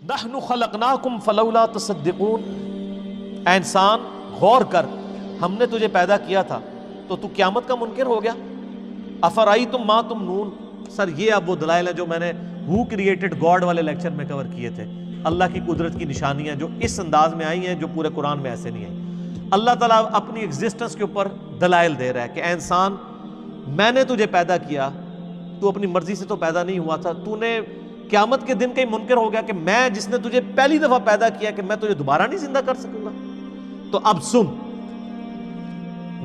نحن خلقناکم فلولا تصدقون، اے انسان غور کر، ہم نے تجھے پیدا کیا تھا تو قیامت کا منکر ہو گیا؟ افرائیتم ما تمنون، سر یہ اب وہ دلائل ہیں جو میں نے ہو کریٹڈ گاڈ والے لیکچر میں کور کیے تھے، اللہ کی قدرت کی نشانیاں جو اس انداز میں آئی ہیں جو پورے قرآن میں ایسے نہیں آئی۔ اللہ تعالیٰ اپنی ایگزسٹنس کے اوپر دلائل دے رہا ہے کہ اے انسان میں نے تجھے پیدا کیا، تو اپنی مرضی سے تو پیدا نہیں ہوا تھا، تو نے قیامت کے دن کا ہی منکر ہو گیا کہ میں جس نے تجھے پہلی دفعہ پیدا کیا کہ میں تجھے دوبارہ نہیں زندہ کر سکوں گا؟ تو اب سن،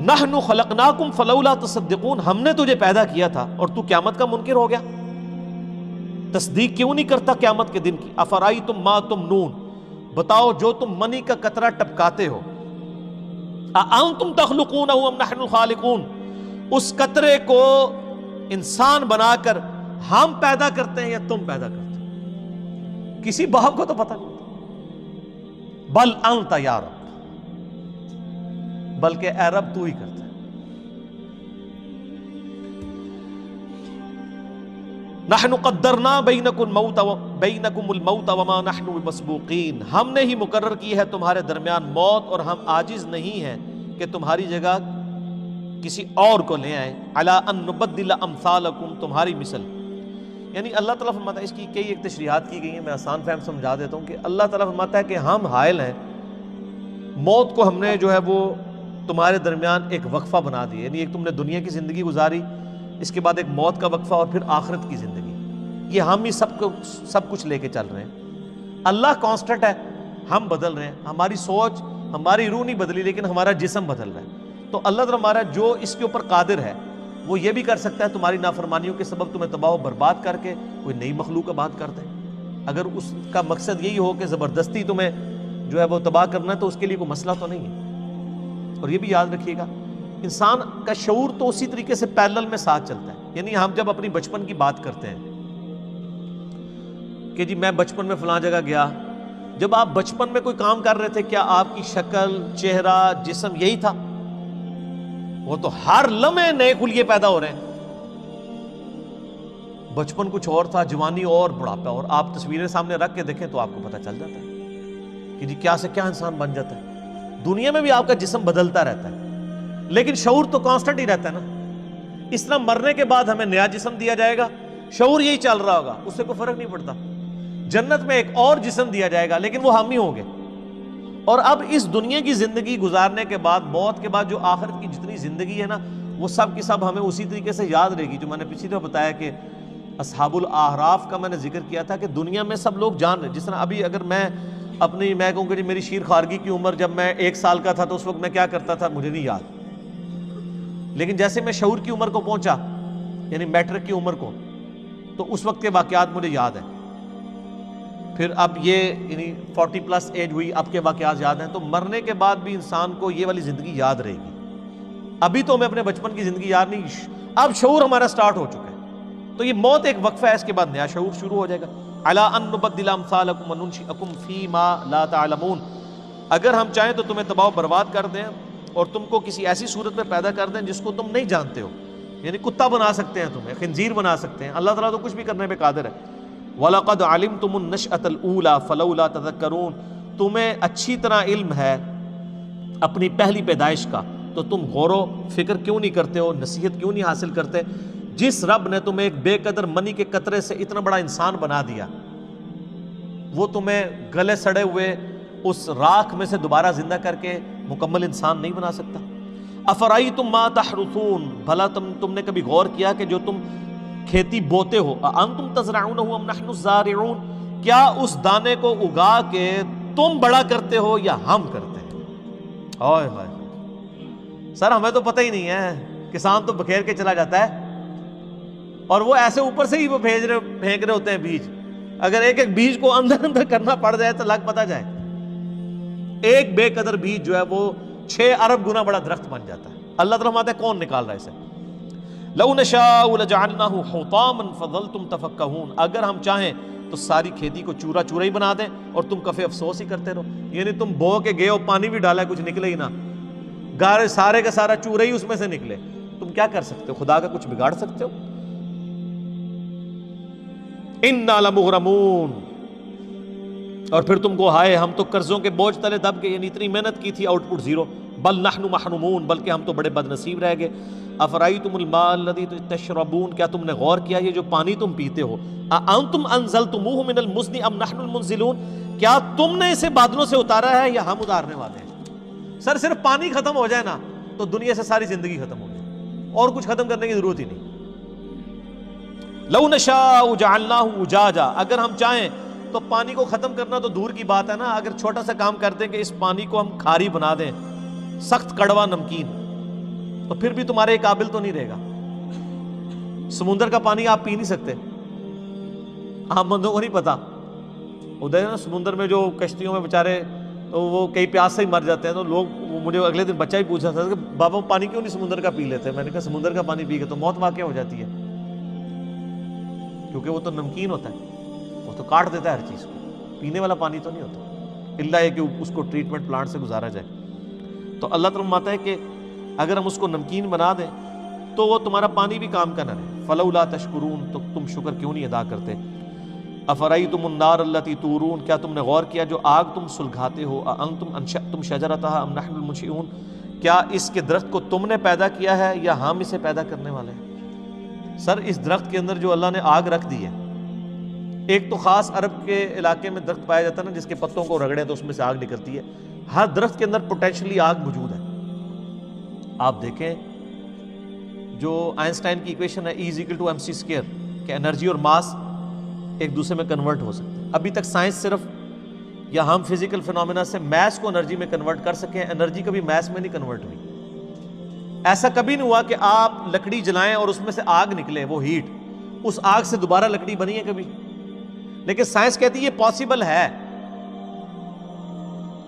نحن خلقناکم فلولا تصدقون، ہم نے تجھے پیدا کیا تھا اور تو قیامت کا منکر ہو گیا، تصدیق کیوں نہیں کرتا قیامت کے دن کی؟ افرائیتم ما تمنون، بتاؤ جو تم منی کا قطرہ ٹپکاتے ہو، اانتم تخلقونہ ام نحن الخالقون، اس قطرے کو انسان بنا کر ہم پیدا کرتے ہیں یا تم پیدا کرتے ہیں؟ کسی باپ کو تو پتہ نہیں، بل انت یا رب، بلکہ اے رب تو ہی کرتا ہے۔ نحن قدرنا بینکم الموت وما نحن بمسبوقین، ہم نے ہی مقرر کی ہے تمہارے درمیان موت اور ہم عاجز نہیں ہیں کہ تمہاری جگہ کسی اور کو لے آئیں، علی ان نبدل امثالکم، تمہاری مثل۔ یعنی اللہ تعالیٰ فرماتا ہے، اس کی کئی ایک تشریحات کی گئی ہیں، میں آسان فہم سمجھا دیتا ہوں کہ اللہ تعالیٰ فرماتا ہے کہ ہم حائل ہیں، موت کو ہم نے جو ہے وہ تمہارے درمیان ایک وقفہ بنا دیا، یعنی ایک تم نے دنیا کی زندگی گزاری، اس کے بعد ایک موت کا وقفہ اور پھر آخرت کی زندگی، یہ ہم ہی سب کچھ لے کے چل رہے ہیں۔ اللہ کانسٹنٹ ہے، ہم بدل رہے ہیں، ہماری سوچ ہماری روح نہیں بدلی لیکن ہمارا جسم بدل رہا ہے۔ تو اللہ تعالیٰ ہمارا جو اس کے اوپر قادر ہے وہ یہ بھی کر سکتا ہے تمہاری نافرمانیوں کے سبب تمہیں تباہ و برباد کر کے کوئی نئی مخلوق آباد کر دے، اگر اس کا مقصد یہی ہو کہ زبردستی تمہیں جو ہے وہ تباہ کرنا ہے تو اس کے لیے کوئی مسئلہ تو نہیں ہے۔ اور یہ بھی یاد رکھیے گا، انسان کا شعور تو اسی طریقے سے پیرلل میں ساتھ چلتا ہے، یعنی ہم جب اپنی بچپن کی بات کرتے ہیں کہ جی میں بچپن میں فلاں جگہ گیا، جب آپ بچپن میں کوئی کام کر رہے تھے کیا آپ کی شکل، چہرہ، جسم یہی تھا؟ وہ تو ہر لمحے نئے خلیے پیدا ہو رہے ہیں۔ بچپن کچھ اور تھا، جوانی اور بڑھاپا اور، آپ تصویریں سامنے رکھ کے دیکھیں تو آپ کو پتہ چل جاتا ہے کہ جی کیا سے کیا انسان بن جاتا ہے۔ دنیا میں بھی آپ کا جسم بدلتا رہتا ہے لیکن شعور تو کانسٹنٹ ہی رہتا ہے نا۔ اس طرح مرنے کے بعد ہمیں نیا جسم دیا جائے گا، شعور یہی چل رہا ہوگا، اس سے کوئی فرق نہیں پڑتا۔ جنت میں ایک اور جسم دیا جائے گا لیکن وہ ہم ہی ہوں گے۔ اور اب اس دنیا کی زندگی گزارنے کے بعد، موت کے بعد جو آخرت کی جتنی زندگی ہے نا، وہ سب کی سب ہمیں اسی طریقے سے یاد رہے گی۔ جو میں نے پچھلی دفعہ بتایا کہ اصحاب الاعراف کا میں نے ذکر کیا تھا کہ دنیا میں سب لوگ جان رہے، جس طرح ابھی اگر میں کہوں کہ جی میری شیر خارگی کی عمر جب میں 1 سال کا تھا تو اس وقت میں کیا کرتا تھا مجھے نہیں یاد، لیکن جیسے میں شعور کی عمر کو پہنچا یعنی میٹرک کی عمر کو، تو اس وقت کے واقعات مجھے یاد ہیں۔ پھر اب یہ یعنی 40+ ایج ہوئی، اب کے واقعات یاد ہیں۔ تو مرنے کے بعد بھی انسان کو یہ والی زندگی یاد رہے گی۔ ابھی تو ہمیں اپنے بچپن کی زندگی یاد نہیں، اب شعور ہمارا سٹارٹ ہو چکا ہے، تو یہ موت ایک وقفہ ہے، اس کے بعد نیا شعور شروع ہو جائے گا۔ عَلَىٰ أَن نُبَدِّلَ أَمْثَالَكُمْ وَنُنشِئَكُمْ فِي مَا لَا تَعْلَمُونَ، اگر ہم چاہیں تو تمہیں تباہ و برباد کر دیں اور تم کو کسی ایسی صورت میں پیدا کر دیں جس کو تم نہیں جانتے ہو، یعنی کتا بنا سکتے ہیں تمہیں، خنزیر بنا سکتے ہیں، اللہ تعالیٰ تو کچھ بھی کرنے پہ قادر ہے۔ وَلَقَدْ عَلِمْتُمُ النَّشْأَةَ الْأُولَىٰ فَلَوْلَا تَذَكَّرُونَ، تمہیں اچھی طرح علم ہے اپنی پہلی پیدائش کا، تو تم غور و فکر کیوں نہیں کرتے ہو، نصیحت کیوں نہیں حاصل کرتے؟ جس رب نے تمہیں ایک بے قدر منی کے قطرے سے اتنا بڑا انسان بنا دیا، وہ تمہیں گلے سڑے ہوئے اس راکھ میں سے دوبارہ زندہ کر کے مکمل انسان نہیں بنا سکتا؟ افرائیتم ما تحرثون، بھلا تم نے کبھی غور کیا کہ جو تم کھیتی بوتے ہو، انتم تزرعونہ ام نحن الزارعون، کیا اس دانے کو اگا کے تم بڑا کرتے ہو یا ہم کرتے ہیں؟ اوئے ہوئے سر ہمیں تو پتہ ہی نہیں ہے، کسان تو بکھیر کے چلا جاتا ہے اور وہ ایسے اوپر سے ہی وہ پھینک رہے ہوتے ہیں بیج، اگر ایک ایک بیج کو اندر کرنا پڑ جائے تو لگ پتہ جائے، ایک بے قدر بیج جو ہے وہ 6 ارب گنا بڑا درخت بن جاتا ہے۔ اللہ تعالیٰ فرماتا ہے کون نکال رہا ہے اسے؟ لَوْ نَشَاءُ لَجَعَلْنَاهُ حُطَامًا فَظَلْتُمْ تَفَكَّهُونَ، اگر ہم چاہیں تو ساری کھیتی کو چورا چورا ہی بنا دیں اور تم کفے افسوس ہی کرتے رہو، یعنی تم بو کے گئے ہو، پانی بھی ڈالا ہے، کچھ نکلے ہی نہ، گارے سارے کا سارا چورا ہی اس میں سے نکلے، تم کیا کر سکتے ہو؟ خدا کا کچھ بگاڑ سکتے ہو؟ اِنَّا لَمُغْرَمُونَ، اور پھر تم کو ہائے ہم تو قرضوں کے بوجھ تلے دب گئے، یعنی اتنی محنت کی تھی، آؤٹ پٹ زیرو، بل نحن محرومون، بلکہ ہم تو بڑے بد نصیب رہ گئے۔ افرأیتم الماء الذی تشربون، کیا تم نے غور کیا یہ جو پانی تم پیتے ہو، اانتم انزلتموہ من المزن ام نحن المنزلون، کیا تم نے اسے بادلوں سے اتارا ہے یا ہم اتارنے والے ہیں؟ سر صرف پانی ختم ہو جائے نا تو دنیا سے ساری زندگی ختم ہو جائے، اور کچھ ختم کرنے کی ضرورت ہی نہیں۔ لو نشاء جعلناہ اجاجا، اگر ہم چاہیں تو پانی کو ختم کرنا تو دور کی بات ہے نا، اگر چھوٹا سا کام کر دیں کہ اس پانی کو ہم کھاری بنا دیں، سخت کڑوا نمکین، تو پھر بھی تمہارے قابل تو نہیں رہے گا۔ سمندر کا پانی آپ پی نہیں سکتے، عام بندوں کو نہیں پتا، ادھر نا سمندر میں جو کشتیوں میں بیچارے تو وہ کئی پیاس سے ہی مر جاتے ہیں، تو لوگ مجھے اگلے دن بچہ ہی پوچھا تھا کہ بابا پانی کیوں نہیں سمندر کا پی لیتے؟ میں نے کہا سمندر کا پانی پی کے تو موت واقع ہو جاتی ہے، کیونکہ وہ تو نمکین ہوتا ہے، وہ تو کاٹ دیتا ہے ہر چیز کو، پینے والا پانی تو نہیں ہوتا، الا یہ کہ اس کو ٹریٹمنٹ پلانٹ سے گزارا جائے۔ تو اللہ تعالیٰ فرماتا ہے کہ اگر ہم اس کو نمکین بنا دیں تو وہ تمہارا پانی بھی کام کا نہ رہے۔ فلولا تشکرون، تو تم شکر کیوں نہیں ادا کرتے؟ افرأیتم النار التی تورون، کیا تم نے غور کیا جو آگ تم سلگھاتے ہو، اانتم انشأتم شجرتها ام نحن المنشئون، کیا اس کے درخت کو تم نے پیدا کیا ہے یا ہم اسے پیدا کرنے والے ہیں؟ سر اس درخت کے اندر جو اللہ نے آگ رکھ دی ہے، ایک تو خاص عرب کے علاقے میں درخت پایا جاتا ہے نا جس کے پتوں کو رگڑے تو اس میں سے آگ نکلتی ہے، ہر درخت کے اندر پوٹینشلی آگ موجود ہے۔ آپ دیکھیں جو آئنسٹائن کی ایکویشن ہے E=mc²، کہ انرجی اور ماس ایک دوسرے میں کنورٹ ہو سکتے ہیں۔ ابھی تک سائنس صرف یا ہم فزیکل فنومینا سے میس کو انرجی میں کنورٹ کر سکیں، انرجی کبھی میس میں نہیں کنورٹ ہوئی۔ ایسا کبھی نہیں ہوا کہ آپ لکڑی جلائیں اور اس میں سے آگ نکلے، وہ ہیٹ، اس آگ سے دوبارہ لکڑی بنی ہے کبھی؟ لیکن سائنس کہتی ہے یہ پاسبل ہے،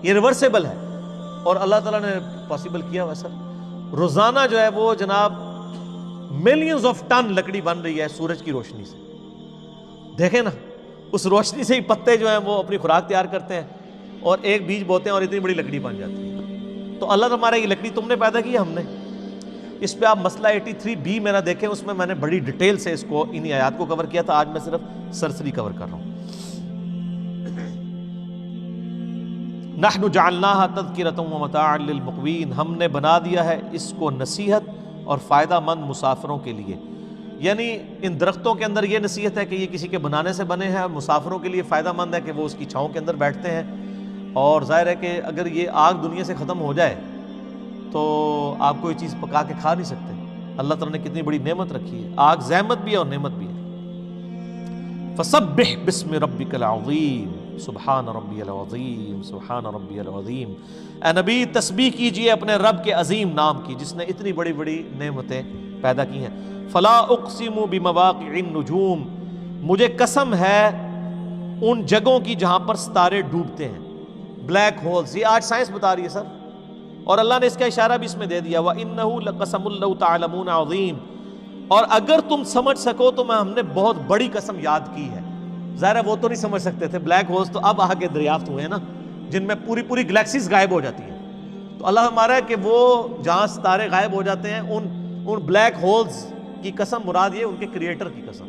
یہ ریورسیبل ہے، اور اللہ تعالیٰ نے پاسبل کیا ہوا۔ سر روزانہ جو ہے وہ جناب ملینز آف ٹن لکڑی بن رہی ہے سورج کی روشنی سے، دیکھیں نا، اس روشنی سے ہی پتے جو ہیں وہ اپنی خوراک تیار کرتے ہیں، اور ایک بیج بوتے ہیں اور اتنی بڑی لکڑی بن جاتی ہے۔ تو اللہ تمہارا یہ لکڑی تم نے پیدا کی ہے، ہم نے؟ اس پہ آپ مسئلہ 83B میرا دیکھیں، اس میں میں نے بڑی ڈیٹیل سے اس کو انہی آیات کو کور کیا تھا، آج میں صرف سرسری کور کر رہا ہوں۔ نحن جعلناها تذکرۃ ومتاعا للمقوین، ہم نے بنا دیا ہے اس کو نصیحت اور فائدہ مند مسافروں کے لیے، یعنی ان درختوں کے اندر یہ نصیحت ہے کہ یہ کسی کے بنانے سے بنے ہیں، مسافروں کے لیے فائدہ مند ہے کہ وہ اس کی چھاؤں کے اندر بیٹھتے ہیں، اور ظاہر ہے کہ اگر یہ آگ دنیا سے ختم ہو جائے تو آپ کوئی چیز پکا کے کھا نہیں سکتے۔ اللہ تعالیٰ نے کتنی بڑی نعمت رکھی ہے، آگ زحمت بھی ہے اور نعمت بھی ہے۔ فسبح باسم ربک العظیم، سبحان ربی العظیم، سبحان ربی العظیم۔ اے نبی تسبیح کیجئے اپنے رب کے عظیم نام کی جس نے اتنی بڑی بڑی نعمتیں پیدا کی ہیں۔ فلا اقسم بمواقع النجوم، مجھے قسم ہے ان جگہوں کی جہاں پر ستارے ڈوبتے ہیں، بلیک ہولز، یہ آج سائنس بتا رہی ہے سر، اور اللہ نے اس کا اشارہ بھی اس میں دے دیا، وَإِنَّهُ لَقَسَمٌ لَوْ تَعْلَمُونَ عَظِيمٌ، اور اگر تم سمجھ سکو تو ہم نے بہت بڑی قسم یاد کی ہے۔ ظاہر ہے وہ تو نہیں سمجھ سکتے تھے، بلیک ہولز تو اب آگے دریافت ہوئے ہیں نا، جن میں پوری پوری گلیکسیز غائب ہو جاتی ہیں۔ تو اللہ ہمارا ہے کہ وہ جہاں ستارے غائب ہو جاتے ہیں ان بلیک ہولز کی قسم مراد یہ ان کے کریٹر کی قسم،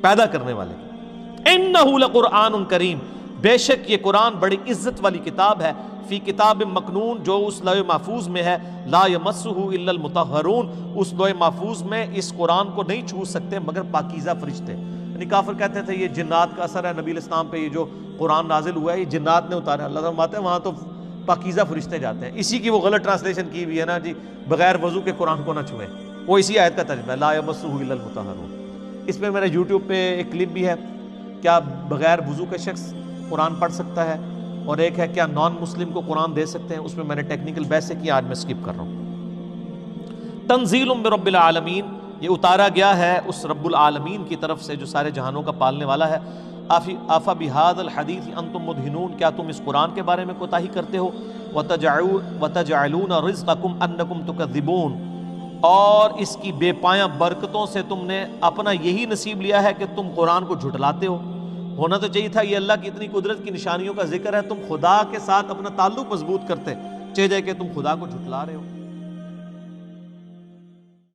پیدا کرنے والے کی۔ انہ لقرآن کریم، بے شک یہ قرآن بڑی عزت والی کتاب ہے، فی کتاب مکنون، جو اس لوح محفوظ میں ہے، لا یمسہ الا المطہرون، اس لوح محفوظ میں اس قرآن کو نہیں چھو سکتے مگر پاکیزہ فرشتے۔ یعنی کافر کہتے تھے یہ جنات کا اثر ہے، نبی علیہ السلام پہ یہ جو قرآن نازل ہوا ہے یہ جنات نے اتارا۔ اللہ تعالیٰ فرماتے ہیں وہاں تو پاکیزہ فرشتے جاتے ہیں۔ اسی کی وہ غلط ٹرانسلیشن کی ہوئی ہے نا جی، بغیر وضو کے قرآن کو نہ چھوئیں، وہ اسی آیت کا ترجمہ ہے، لا یمسہ الا المطہرون۔ اس پہ میرے یوٹیوب پہ ایک کلپ بھی ہے، کیا بغیر وضو کے شخص قرآن پڑھ سکتا ہے، اور ایک ہے کیا نان مسلم کو قرآن دے سکتے ہیں، اس میں نے ٹیکنیکل بحث سے کیا، آج میں سکپ کر رہا ہوں۔ تنزیل من رب العالمین، یہ اتارا گیا ہے اس رب العالمین کی طرف سے جو سارے جہانوں کا پالنے والا ہے۔ آفا بہذا الحدیث انتم مدہنون، کیا تم اس قرآن کے بارے میں کوتاہی کرتے ہو، وتجعلون رزقکم انکم تکذبون، اور اس کی بے پایاں برکتوں سے تم نے اپنا یہی نصیب لیا ہے کہ تم قرآن کو جھٹلاتے ہو۔ ہونا تو چاہیے تھا یہ اللہ کی اتنی قدرت کی نشانیوں کا ذکر ہے، تم خدا کے ساتھ اپنا تعلق مضبوط کرتے، چاہے جائے کہ تم خدا کو جھٹلا رہے ہو۔